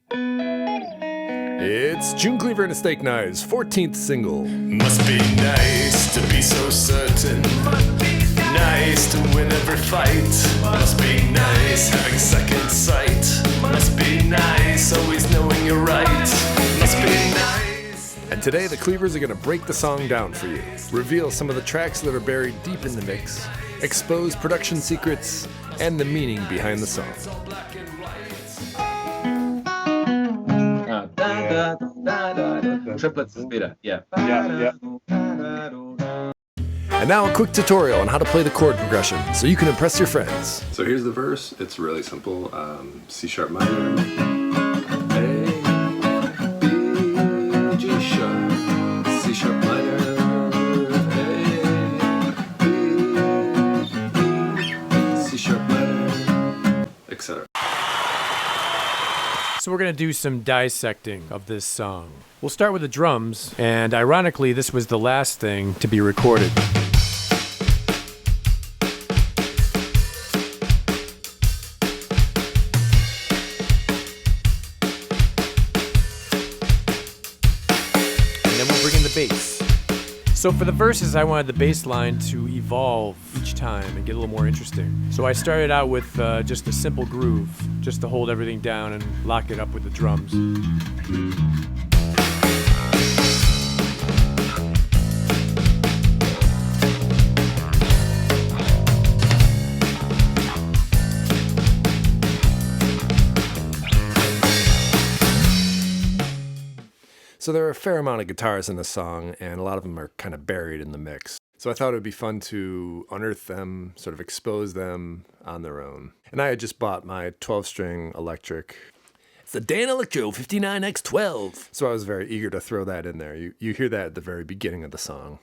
It's June Cleaver and a Steak Knives' 14th single. Must be nice to be so certain. Nice to win every fight. Must be nice having second sight. Must be nice always knowing you're right. Must be nice. And today the Cleavers are going to break the song down for you, reveal some of the tracks that are buried deep in the mix, expose production secrets, and the meaning behind the song. Triplets is better, yeah. And now a quick tutorial on how to play the chord progression so you can impress your friends. So here's the verse. It's really simple. C sharp minor, A, B, G sharp, C sharp minor, A, B, C sharp minor, etc. So we're going to do some dissecting of this song. We'll start with the drums, and ironically, this was the last thing to be recorded. And then we'll bring in the bass. So for the verses, I wanted the bass line to evolve each time and get a little more interesting. So I started out with just a simple groove, just to hold everything down and lock it up with the drums. So there are a fair amount of guitars in the song, and a lot of them are kind of buried in the mix. So I thought it would be fun to unearth them, sort of expose them on their own. And I had just bought my 12-string electric. It's the Dan Electro 59X12. So I was very eager to throw that in there. You hear that at the very beginning of the song.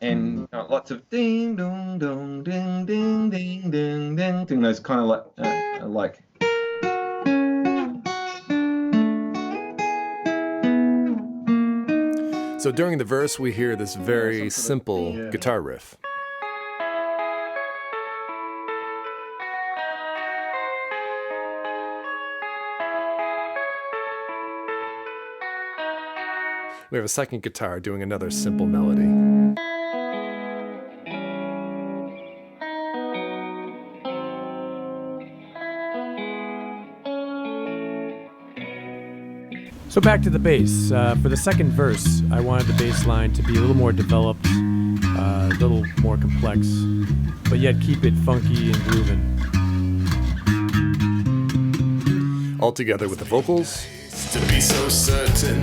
And lots of ding dong dong ding ding ding ding ding ding. Those kind of like. So during the verse, we hear this very simple guitar riff. We have a second guitar doing another simple melody. So back to the bass. For the second verse, I wanted the bass line to be a little more developed, a little more complex, but yet keep it funky and grooving. All together with the vocals. To be so certain.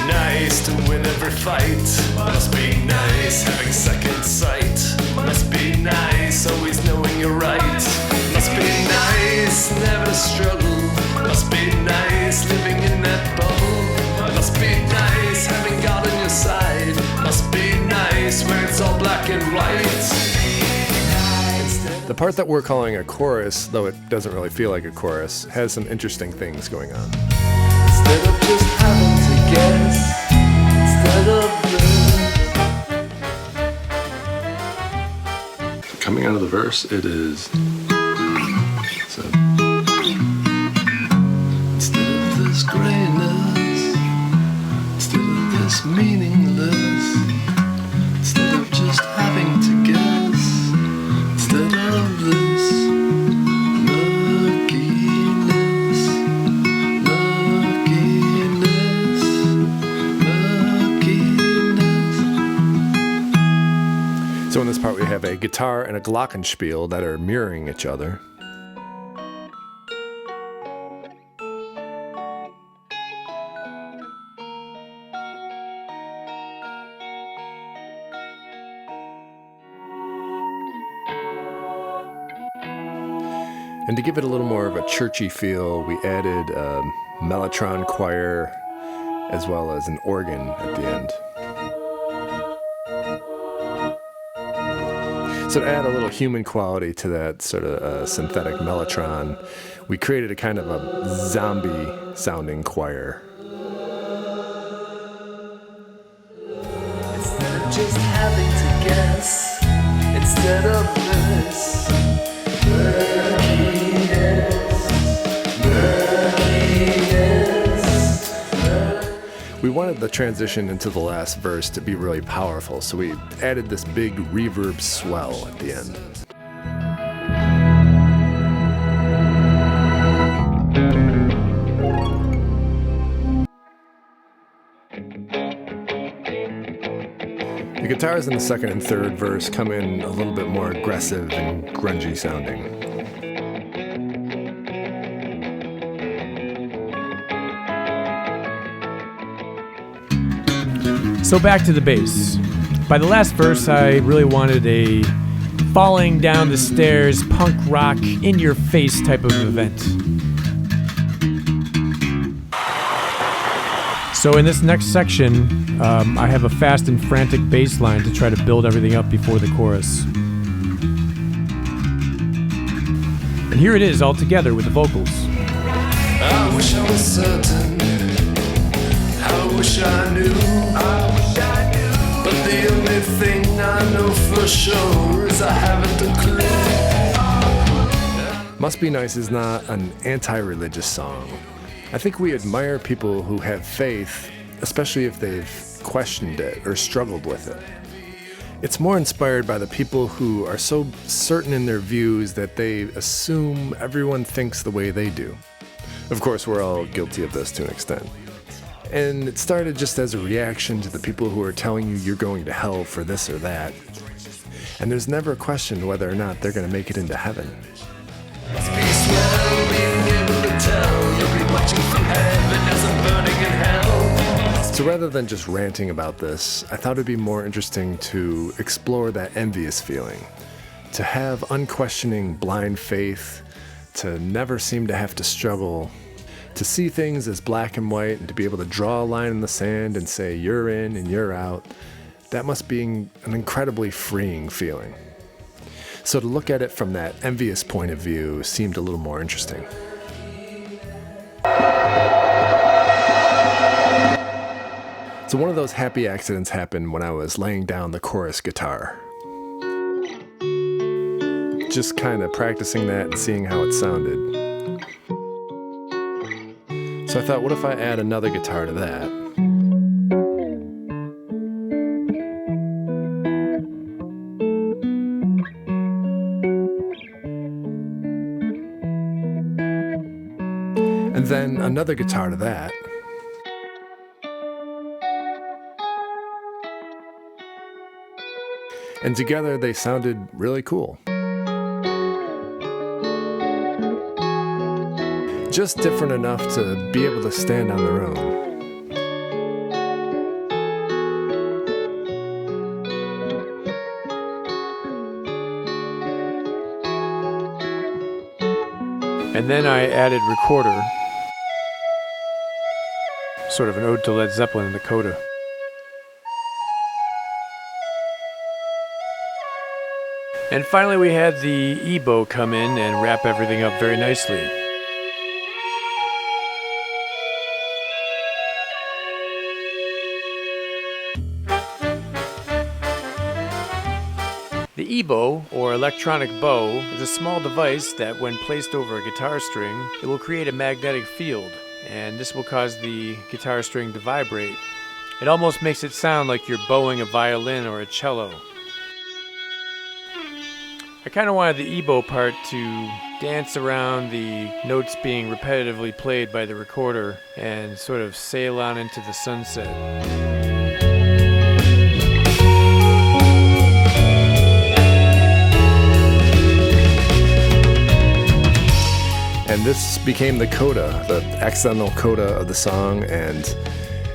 Nice to win every fight. Must be nice having second sight. Must be nice always knowing you're right. Must be nice never to struggle. Must be nice living in that bubble. Must be nice having God on your side. Must be nice where it's all black and white. The part that we're calling a chorus, though it doesn't really feel like a chorus, has some interesting things going on. Instead of just having to guess, instead of Coming out of the verse, it is. So, instead of this grayness, instead of this meaningless, instead of just having to guess, instead of this murkiness, murkiness. So in this part we have a guitar and a glockenspiel that are mirroring each other. And to give it a little more of a churchy feel, we added a mellotron choir as well as an organ at the end. So to add a little human quality to that sort of synthetic mellotron, we created a kind of a zombie-sounding choir. instead of just having to guess, instead of this. wanted the transition into the last verse to be really powerful, so we added this big reverb swell at the end. The guitars in the second and third verse come in a little bit more aggressive and grungy sounding. So back to the bass. By the last verse, I really wanted a falling down the stairs, punk rock, in-your-face type of event. So in this next section, I have a fast and frantic bass line to try to build everything up before the chorus. And here it is all together with the vocals. I wish I was certain. I wish I knew. But the only thing I know for sure is I haven't a clue. Must Be Nice is not an anti-religious song. I think we admire people who have faith, especially if they've questioned it or struggled with it. It's more inspired by the people who are so certain in their views that they assume everyone thinks the way they do. Of course, we're all guilty of this to an extent. And it started just as a reaction to the people who are telling you you're going to hell for this or that. And there's never a question whether or not they're going to make it into heaven. Must be swell being able to tell. You'll be watching from heaven as I'm burning in hell. So rather than just ranting about this, I thought it'd be more interesting to explore that envious feeling. To have unquestioning blind faith, to never seem to have to struggle, to see things as black and white and to be able to draw a line in the sand and say you're in and you're out, that must be an incredibly freeing feeling. So to look at it from that envious point of view seemed a little more interesting. So one of those happy accidents happened when I was laying down the chorus guitar. Just kind of practicing that and seeing how it sounded. So I thought, what if I add another guitar to that? And then another guitar to that. And together they sounded really cool. Just different enough to be able to stand on their own. And then I added recorder, sort of an ode to Led Zeppelin and the coda. And finally we had the EBow come in and wrap everything up very nicely. The EBow, or electronic bow, is a small device that when placed over a guitar string, it will create a magnetic field, and this will cause the guitar string to vibrate. It almost makes it sound like you're bowing a violin or a cello. I kind of wanted the EBow part to dance around the notes being repetitively played by the recorder and sort of sail on into the sunset. And this became the coda, the accidental coda of the song, and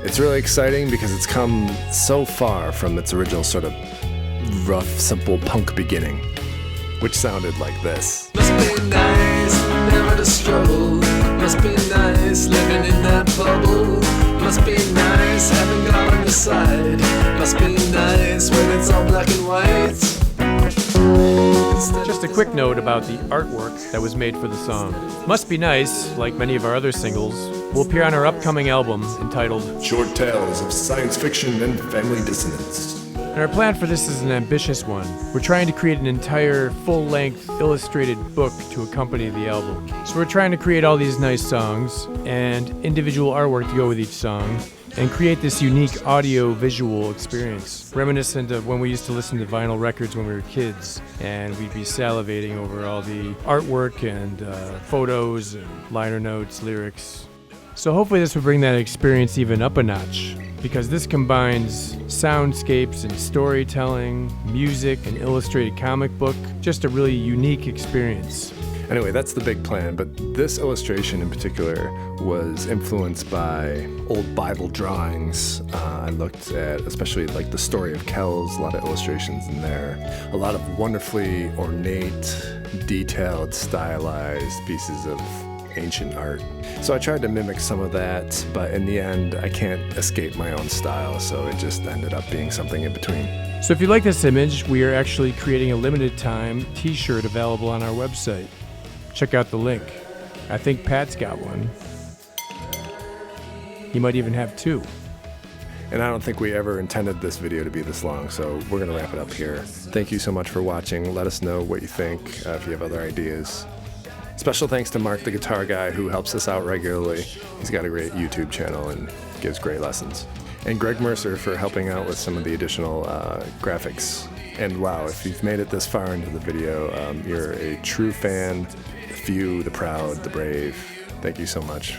it's really exciting because it's come so far from its original sort of rough, simple punk beginning, which sounded like this. Must be nice, never to struggle. Must be nice, living in that bubble. Must be nice, having God on your side. Must be nice when it's all black and white. Just a quick note about the artwork that was made for the song. Must Be Nice, like many of our other singles, will appear on our upcoming album entitled Short Tales of Science Fiction and Family Dissonance. And our plan for this is an ambitious one. We're trying to create an entire full-length illustrated book to accompany the album. So we're trying to create all these nice songs and individual artwork to go with each song. and create this unique audio-visual experience, reminiscent of when we used to listen to vinyl records when we were kids, and we'd be salivating over all the artwork and photos and liner notes, lyrics. So hopefully this will bring that experience even up a notch, because this combines soundscapes and storytelling, music, and illustrated comic book, just a really unique experience. Anyway, that's the big plan, but this illustration in particular was influenced by old Bible drawings. I looked at especially like the story of Kells, a lot of illustrations in there, a lot of wonderfully ornate, detailed, stylized pieces of ancient art. So I tried to mimic some of that, but in the end, I can't escape my own style, so it just ended up being something in between. So if you like this image, we are actually creating a limited time t-shirt available on our website. Check out the link. I think Pat's got one. He might even have two. And I don't think we ever intended this video to be this long, so we're going to wrap it up here. Thank you so much for watching. Let us know what you think if you have other ideas. Special thanks to Mark, the guitar guy, who helps us out regularly. He's got a great YouTube channel and gives great lessons. And Greg Mercer for helping out with some of the additional graphics. And wow, if you've made it this far into the video, you're a true fan. The few, the proud, the brave. Thank you so much.